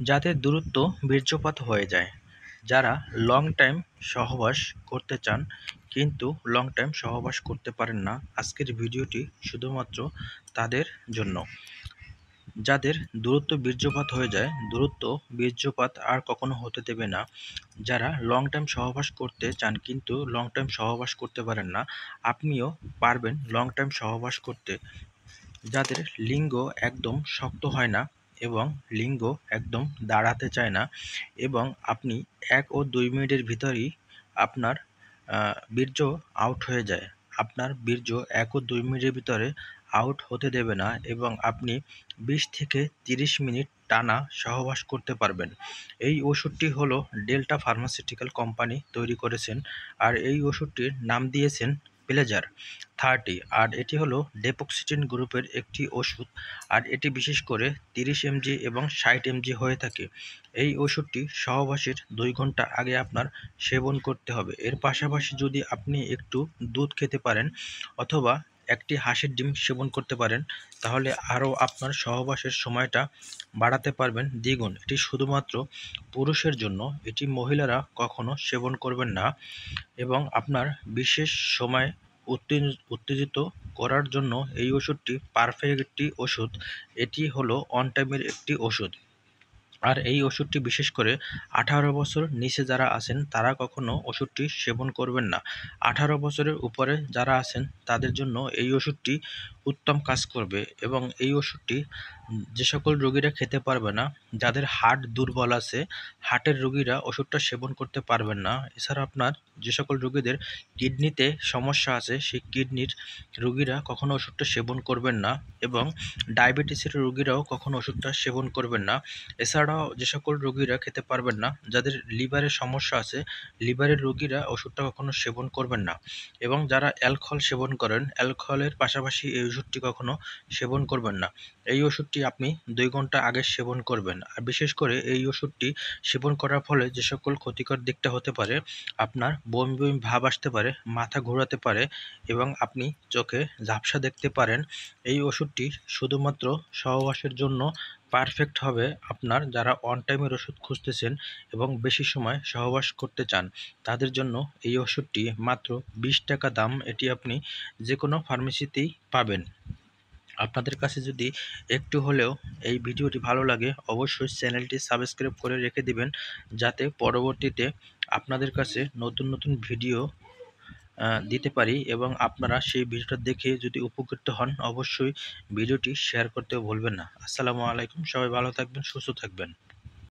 যাদের দ্রুত বীর্যপাত হয়ে যায়, যারা লং টাইম সহবাস করতে চান কিন্তু লং টাইম সহবাস করতে পারেন না, আজকের ভিডিওটি শুধুমাত্র তাদের জন্য। যাদের দ্রুত বীর্যপাত হয়ে যায়, দ্রুত বীর্যপাত আর কখনো হতে দেবে না, যারা লং টাইম সহবাস করতে চান কিন্তু লং টাইম সহবাস করতে পারেন না, আপনিও পারবেন লং টাইম সহবাস করতে। যাদের লিঙ্গ একদম শক্ত হয় না এবং লিঙ্গ একদম দাঁড়াতে চায় না এবং আপনি 1 ও 2 মিনিটের ভিতরেই আপনার বীর্য আউট হয়ে যায়, আপনার বীর্য 1 ও 2 মিনিটের ভিতরে আউট হতে দেবে না এবং আপনি 20 থেকে 30 মিনিট টানা সহবাস করতে পারবেন। এই ওষুধটি হলো ডেল্টা ফার্মাসিউটিক্যাল কোম্পানি তৈরি করেছেন, আর এই ওষুধটির নাম দিয়েছেন প্লেজার 30। আর এটি হলো ডেপোক্সিটিন গ্রুপের একটি ওষুধ, আর এটি বিশেষ করে 30 mg এবং 60 mg হয়ে থাকে। এই ওষুধটি সহবাসের 2 ঘন্টা আগে আপনার সেবন করতে হবে। এর পাশাপাশি যদি আপনি একটু দুধ খেতে পারেন অথবা একটি হাঁসের ডিম সেবন করতে পারেন, তাহলে আরও আপনার সহবাসের সময়টা বাড়াতে পারবেন দ্বিগুণ। এটি শুধুমাত্র পুরুষের জন্য, এটি মহিলারা কখনো সেবন করবেন না এবং আপনার বিশেষ সময় উত্তেজিত করার জন্য এই ওষুধটি পারফেক্ট একটি ওষুধ। এটি হলো অন টাইমের একটি ওষুধ। আর এই ওষুধটি বিশেষ করে 18 বছর নিচে যারা আছেন তারা কখনো ওষুধটি সেবন করবেন না। 18 বছরের উপরে যারা আছেন তাদের জন্য এই ওষুধটি উত্তম কাজ করবে এবং এই ওষুধটি যে সকল রোগীরা খেতে পারবে না, যাদের হার্ট দুর্বল আছে, হার্টের রোগীরা ওষুধটা সেবন করতে পারবেন না। এছাড়া আপনার যে সকল রোগীদের কিডনিতে সমস্যা আছে, সেই কিডনির রোগীরা কখনো ওষুধটা সেবন করবেন না এবং ডায়াবেটিসের রোগীরাও কখনো ওষুধটা সেবন করবেন না। এছাড়াও যে সকল রোগীরা খেতে পারবেন না, যাদের লিভারের সমস্যা আছে, লিভারের রোগীরা ওষুধটা কখনো সেবন করবেন না এবং যারা অ্যালকোহল সেবন করেন, অ্যালকোহলের পাশাপাশি এই ওষুধটি কখনো সেবন করবেন না। এই ওষুধটি আপনি 2 ঘন্টা আগে সেবন করবেন। আর বিশেষ করে এই ওষুধটি সেবন করার ফলে যে সকল ক্ষতিকর দিকটা হতে পারে, আপনার বমি বমি ভাব আসতে পারে, মাথা ঘোরাতে পারে এবং আপনি চোখে ঝাপসা দেখতে পারেন। এই ওষুধটি শুধুমাত্র সহবাসের জন্য পারফেক্ট হবে আপনার যারা অন টাইমের ওষুধ খুঁজতেছেন এবং বেশি সময় সহবাস করতে চান, তাদের জন্য এই ওষুধটি মাত্র 20 টাকা দাম। এটি আপনি যে কোনো ফার্মেসিতেই পাবেন। আপনাদের কাছে যদি একটু হলেও এই ভিডিওটি ভালো লাগে, অবশ্যই চ্যানেলটি সাবস্ক্রাইব করে রেখে দিবেন, যাতে পরবর্তীতে আপনাদের কাছে নতুন নতুন ভিডিও দিতে পারি এবং আপনারা সেই ভিডিওটা দেখে যদি উপকৃত হন, অবশ্যই ভিডিওটি শেয়ার করতেও ভুলবেন না। আসসালামু আলাইকুম, সবাই ভালো থাকবেন, সুস্থ থাকবেন।